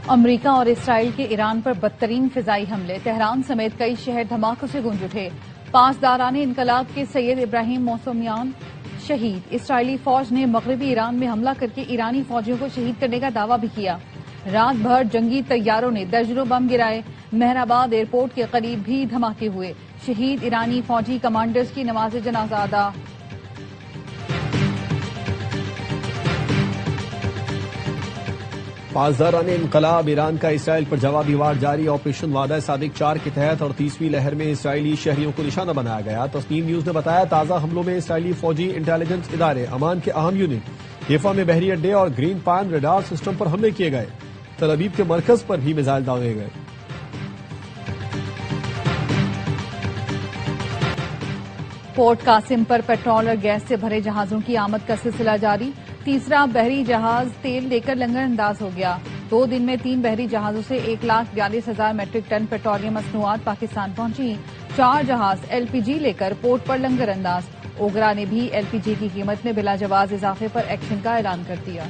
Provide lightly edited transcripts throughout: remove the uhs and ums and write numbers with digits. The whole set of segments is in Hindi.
अमेरिका और इसराइल के ईरान पर बदतरीन फिजाई हमले, तेहरान समेत कई शहर धमाकों से गूंज उठे। 5 दाराने इनकलाब के सैयद इब्राहिम मौसमियान शहीद। इसराइली फौज ने मगरबी ईरान में हमला करके ईरानी फौजियों को शहीद करने का दावा भी किया। रात भर जंगी तैयारों ने दर्जनों बम गिराए। मेहराबाद एयरपोर्ट के करीब भी धमाके हुए। शहीद ईरानी फौजी कमांडर्स की नमाज जनाजा अदा। पासदाराने इनकलाब, ईरान का इसराइल पर जवाबी वार जारी। ऑपरेशन वादा सादिक 4 के तहत 38वीं लहर में इसराइली शहरियों को निशाना बनाया गया। तस्नीम न्यूज ने बताया, ताजा हमलों में इसराइली फौजी इंटेलिजेंस इदारे, अमान के अहम यूनिट, हिफा में बहरी अड्डे और ग्रीन पाइन रडार सिस्टम पर हमले किए गए। तल अवीव के मरकज पर भी मिसाइल दागे गए। पोर्ट कासिम पर पेट्रोल और गैस से भरे जहाजों की आमद का सिलसिला जारी। तीसरा बहरी जहाज तेल लेकर लंगर अंदाज हो गया। 2 दिन में 3 बहरी जहाजों से 1,42,000 मैट्रिक टन पेट्रोलियम मसनूआत पाकिस्तान पहुंची। 4 जहाज एलपीजी लेकर पोर्ट पर लंगर अंदाज। ओगरा ने भी एलपीजी की कीमत में बिला जवाज इजाफे पर एक्शन का ऐलान कर दिया।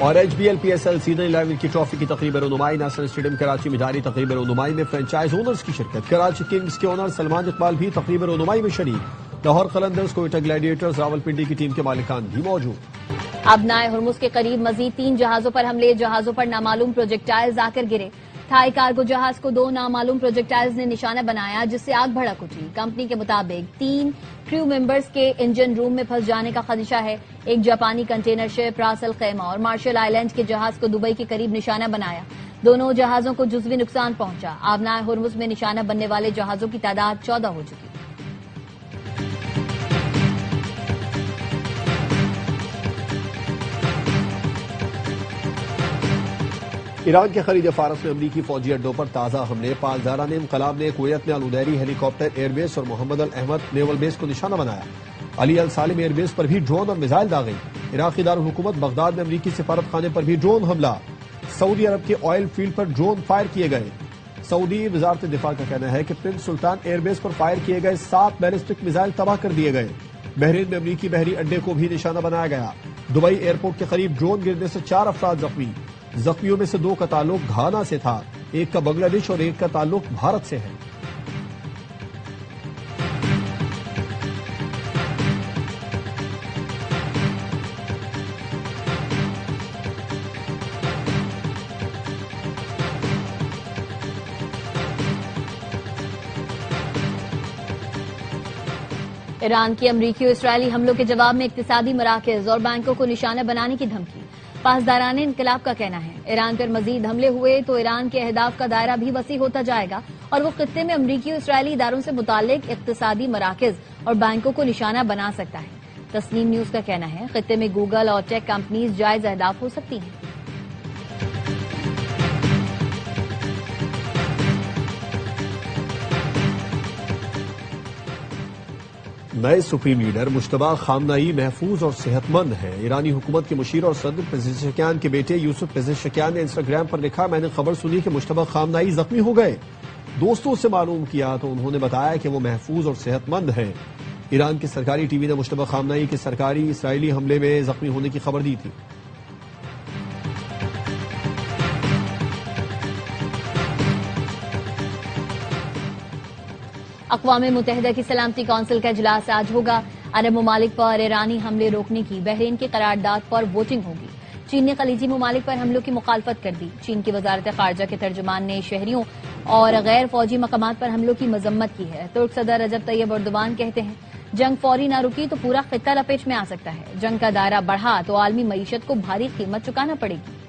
और एचबीएल पीएसएल सीजन 11 की ट्रॉफी की तकरीब रुनुमाई नासिर स्टेडियम कराची में जारी। तकरीब रुनुमाई में फ्रेंचाइज ओनर्स की शिरकत। कराची किंग्स के ओनर सलमान इकबाल भी तकरीब रुनुमाई में शरीक। लाहौर कलंदर्स, कोयटा ग्लैडिएटर्स, रावलपिंडी की टीम के मालिकान भी मौजूद। अबनाए हुर्मुज के करीब मजीद 3 जहाजों पर हमले। जहाजों पर नामालूम प्रोजेक्टाइल्स आकर गिरे। थाई कार्गो जहाज को 2 नामालूम प्रोजेक्टाइल्स ने निशाना बनाया, जिससे आग भड़क उठी। कंपनी के मुताबिक 3 क्रू मेंबर्स के इंजन रूम में फंस जाने का खदशा है। एक जापानी कंटेनर शिप रास अल खैमा और मार्शल आइलैंड के जहाज को दुबई के करीब निशाना बनाया। दोनों जहाजों को जुज़वी नुकसान पहुंचा। अबनाए हुर्मुज में निशाना बनने वाले जहाजों की तादाद 14 हो चुकी। ईरान के खरीद फारस में अमरीकी फौजी अड्डों पर ताजा हमले। पासदाराने इनकलाब ने कुवैत में अलउदैरी हेलीकॉप्टर एयरबेस और मोहम्मद अल अहमद नेवल बेस को निशाना बनाया। अली अल सालिम एयरबेस पर भी ड्रोन और मिसाइल दागे। इराकी दारुल हुकूमत बगदाद में अमरीकी सिफारत खाने पर भी ड्रोन हमला। सऊदी अरब के ऑयल फील्ड पर ड्रोन फायर किए गए। सऊदी वजारत दिफा का कहना है कि प्रिंस सुल्तान एयरबेस पर फायर किए गए 7 बैलिस्टिक मिसाइल तबाह कर दिए गए। बहरीन में अमरीकी बहरी अड्डे को भी निशाना बनाया गया। दुबई एयरपोर्ट के करीब ड्रोन गिरने से 4 अफराद जख्मी। जख्मियों में से 2 का ताल्लुक घाना से था, एक का बांग्लादेश और एक का ताल्लुक भारत से है। ईरान की अमरीकी और इसराइली हमलों के जवाब में इक्तिसादी मराकज़ और बैंकों को निशाना बनाने की धमकी। पासदाराने इनकलाब का कहना है, ईरान पर मजीद हमले हुए तो ईरान के अहदाफ का दायरा भी वसी होता जाएगा और वो खित्ते में अमरीकी और इसराइली इदारों से मुताल्लिक इक्तिसादी मराकज़ और बैंकों को निशाना बना सकता है। तस्नीम न्यूज का कहना है, खित्ते में गूगल और टेक कंपनीज जायज अहदाफ हो सकती हैं। नए सुप्रीम लीडर मुश्तबा खामनाई महफूज और सेहतमंद हैं। ईरानी हुकूमत के मुशीर और सदर पेज़ेशकियान के बेटे यूसुफ पेज़ेशकियान ने इंस्टाग्राम पर लिखा, मैंने खबर सुनी कि मुश्तबा खामनाई जख्मी हो गए। दोस्तों से मालूम किया तो उन्होंने बताया कि वो महफूज और सेहतमंद हैं। ईरान की सरकारी टीवी ने मुश्तबा खामनाई के सरकारी इसराइली हमले में जख्मी होने की खबर दी थी। अक़वाम मुत्तहिदा की सलामती कौंसिल का इजलास आज होगा। अरब ममालिक पर ईरानी हमले रोकने की बहरीन की करारदाद पर वोटिंग होगी। चीन ने खलीजी ममालिक पर हमलों की मुखालफत कर दी। चीन की वजारत खारजा के तर्जुमान ने शहरियों और गैर फौजी मकामात पर हमलों की मजम्मत की है। तुर्क सदर रजब तैयब एर्दोगान कहते हैं, जंग फौरी ना रुकी तो पूरा खित्ता लपेट में आ सकता है। जंग का दायरा बढ़ा तो आलमी मईशत को भारी कीमत चुकाना पड़ेगी।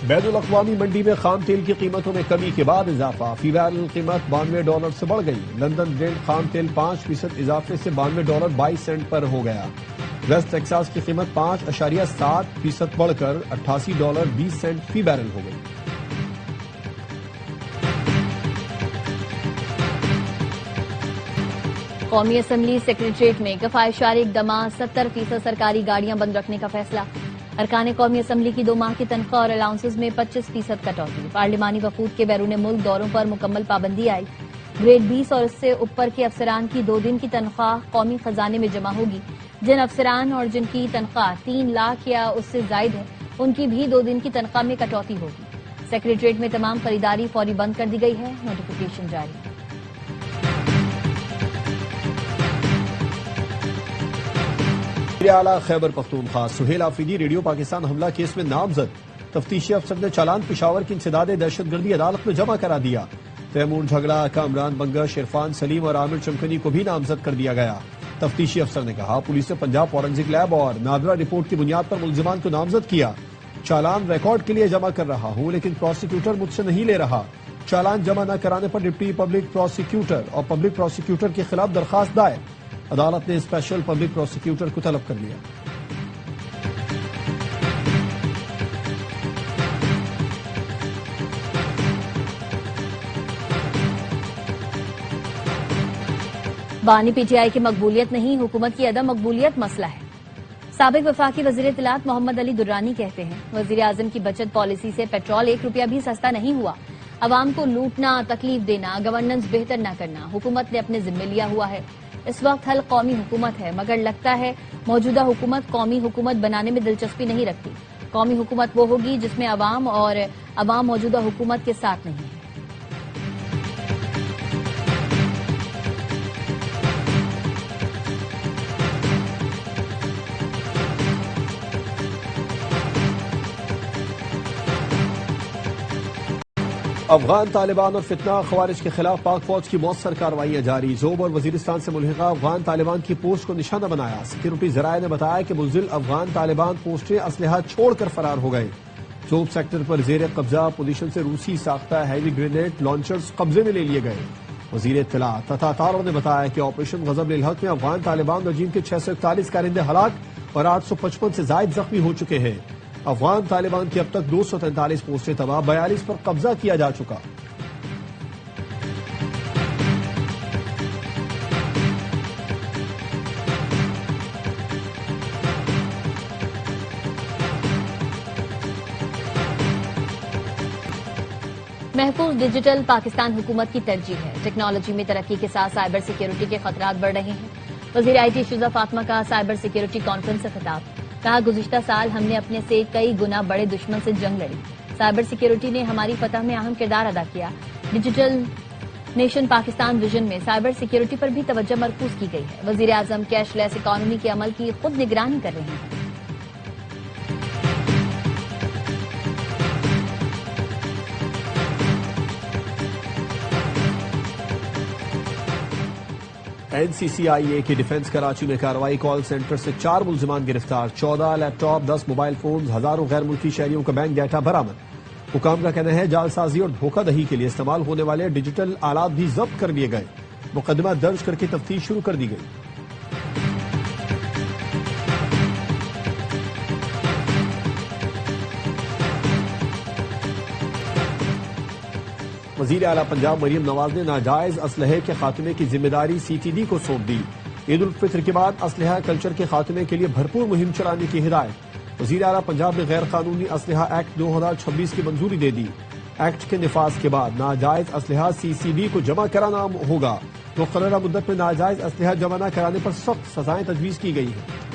बैनुल अक़वामी मंडी में खाम तेल की कीमतों में कमी के बाद इजाफा। फी बैरल कीमत $92 से बढ़ गई। लंदन ब्रेंट खाम तेल 5% इजाफे से $92.22 पर हो गया। वेस्ट टेक्सास की कीमत 5.7% बढ़कर $88.20 फी बैरल हो गई। कौमी असम्बली सेक्रेटरिएट में किफायतशारी इकदाम, 70% सरकारी गाड़ियां बंद रखने का फैसला। अरकान कौमी असम्बली की 2 माह की तनख्वाह और अलाउंसेज में 25% कटौती। पार्लिमानी वफूद के बैरून मुल्क दौरों पर मुकम्मल पाबंदी आई। ग्रेड 20 और उससे ऊपर के अफसरान की 2 दिन की तनख्वाह कौमी खजाने में जमा होगी। जिन अफसरान और जिनकी तनख्वाह 3 लाख या उससे जायद है, उनकी भी 2 दिन की तनख्वाह में कटौती होगी। सेक्रेटरिएट में तमाम खरीदारी फौरी बंद कर दी गई है, नोटिफिकेशन जारी। आला खैबर पख्तूनख्वा सुहेल आफरीदी रेडियो पाकिस्तान हमला केस में नामजद। तफ्तीशी अफसर ने चालान पिशावर की इंसदाद दहशतगर्दी अदालत में जमा करा दिया। तैमूर झगड़ा, कामरान बंगश, इरफान सलीम और आमिर चमकनी को भी नामजद कर दिया गया। तफ्तीशी अफसर ने कहा, पुलिस ने पंजाब फॉरेंसिक लैब और नादरा रिपोर्ट की बुनियाद पर मुलजिमान को नामजद किया। चालान रिकॉर्ड के लिए जमा कर रहा हूं, लेकिन प्रोसिक्यूटर मुझसे नहीं ले रहा। चालान जमा न कराने पर डिप्टी पब्लिक प्रोसिक्यूटर और पब्लिक प्रोसिक्यूटर के खिलाफ दरखास्त दायर। अदालत ने स्पेशल पब्लिक प्रोसिक्यूटर को तलब कर लिया। बानी पीटीआई की मकबूलियत नहीं, हुकूमत की अदम मकबूलियत मसला है। साबिक वफाकी वजीर इत्तलात मोहम्मद अली दुर्रानी कहते हैं, वजीर आजम की बचत पॉलिसी से पेट्रोल 1 रुपया भी सस्ता नहीं हुआ। अवाम को लूटना, तकलीफ देना, गवर्नेंस बेहतर न करना हुकूमत ने अपने जिम्मे लिया हुआ है। इस वक्त हल कौमी हुकूमत है, मगर लगता है मौजूदा हुकूमत कौमी हुकूमत बनाने में दिलचस्पी नहीं रखती। कौमी हुकूमत वो होगी जिसमें अवाम और अवाम मौजूदा हुकूमत के साथ नहीं है। अफगान तालिबान और फितना खवारिज के खिलाफ पाक फौज की मौसर कार्रवाइयां जारी। ज़ोब और वजीरिस्तान से मुल्हिका अफगान तालिबान की पोस्ट को निशाना बनाया। सिक्योरिटी जराये ने बताया कि बुज़दिल अफगान तालिबान पोस्टें असलहा छोड़कर फरार हो गए। ज़ोब सेक्टर पर जेर कब्जा पोजीशन से रूसी साख्ता हैवी ग्रेनेड लॉन्चर्स कब्जे में ले लिए गए। वजीर इत्तलात ततातारों ने बताया कि ऑपरेशन गजब हक में अफगान तालिबान रजीम के 641 कारिंदे हलाक और 855 से जायद जख्मी हो चुके हैं। अफगान तालिबान की अब तक 243 पोस्टें तबाह, 42 पर कब्जा किया जा चुका। महफूज डिजिटल पाकिस्तान हुकूमत की तरजीह है। टेक्नोलॉजी में तरक्की के साथ साइबर सिक्योरिटी के खतरात बढ़ रहे हैं। वजीर IT शुजा फातिमा का साइबर सिक्योरिटी कॉन्फ्रेंस से खिताब। कहा, गुज़िश्ता साल हमने अपने से कई गुना बड़े दुश्मन से जंग लड़ी। साइबर सिक्योरिटी ने हमारी फतह में अहम किरदार अदा किया। डिजिटल नेशन पाकिस्तान विजन में साइबर सिक्योरिटी पर भी तवज्जो मरकूज की गई है। वजीर आजम कैशलेस इकॉनमी के अमल की खुद निगरानी कर रहे हैं। NCCIA की डिफेंस कराची में कार्रवाई। कॉल सेंटर से 4 मुलजिमान गिरफ्तार, 14 लैपटॉप, 10 मोबाइल फोन, हजारों गैर मुल्की शहरियों का बैंक डाटा बरामद। हुकाम का कहना है जालसाजी और धोखाधड़ी के लिए इस्तेमाल होने वाले डिजिटल आलात भी जब्त कर लिए गए। मुकदमा दर्ज करके तफ्तीश शुरू कर दी गई। वजीर आला पंजाब मरियम नवाज ने नाजायज असलहे के खात्मे की जिम्मेदारी CTD को सौंप दी। ईद उल फित्र के बाद असलहा कल्चर के खात्मे के लिए भरपूर मुहिम चलाने की हिदायत। वजीर आला पंजाब ने गैर कानूनी असलहा एक्ट 2026 की मंजूरी दे दी। एक्ट के निफाज के बाद नाजायज असलहा CCD को जमा कराना होगा। मुकर्ररा मुद्दत में नाजायज असलहा जमा न कराने पर सख्त सजाएं तजवीज की गई है।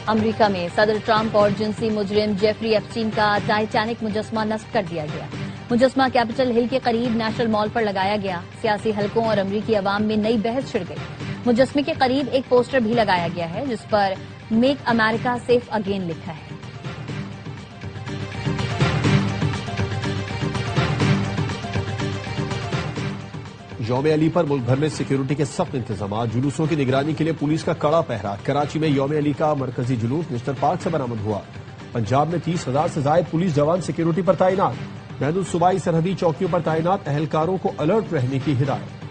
अमेरिका में सदर ट्रंप और जिनसी मुजरिम जेफरी एप्स्टीन का टाइटैनिक मुजस्मा नस्ब कर दिया गया। मुजस्मा कैपिटल हिल के करीब नेशनल मॉल पर लगाया गया। सियासी हलकों और अमरीकी अवाम में नई बहस छिड़ गई। मुजस्मे के करीब एक पोस्टर भी लगाया गया है जिस पर मेक अमेरिका सेफ अगेन लिखा है। यौम अली पर मुल्क भर में सिक्योरिटी के सख्त इंतजाम। जुलूसों की निगरानी के लिए पुलिस का कड़ा पहरा। कराची में यौम अली का मरकजी जुलूस नेशनल पार्क से बरामद हुआ। पंजाब में 30,000 से जायद पुलिस जवान सिक्योरिटी पर तैनात। बैनुल सूबाई सरहदी चौकियों पर तैनात अहलकारों को अलर्ट रहने की हिदायत।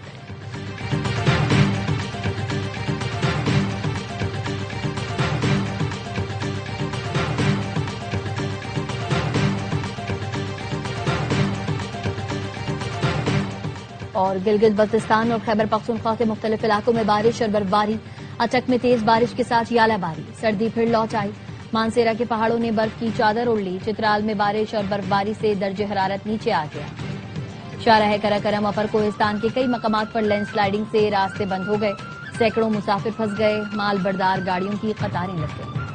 और गिलगित बल्तिस्तान और खैबर पख्तूनख्वा के मुख्तलिफ इलाकों में बारिश और बर्फबारी। अटक में तेज बारिश के साथ यालाबारी। सर्दी फिर लौट आई। मानसेरा के पहाड़ों ने बर्फ की चादर ओढ़ ली। चित्राल में बारिश और बर्फबारी से दर्जे हरारत नीचे आ गया। शाहराह कराकरम अपर कोहिस्तान के कई मकामात पर लैंडस्लाइडिंग से रास्ते बंद हो गए। सैकड़ों मुसाफिर फंस गए। माल बरदार गाड़ियों की कतारें लग गई।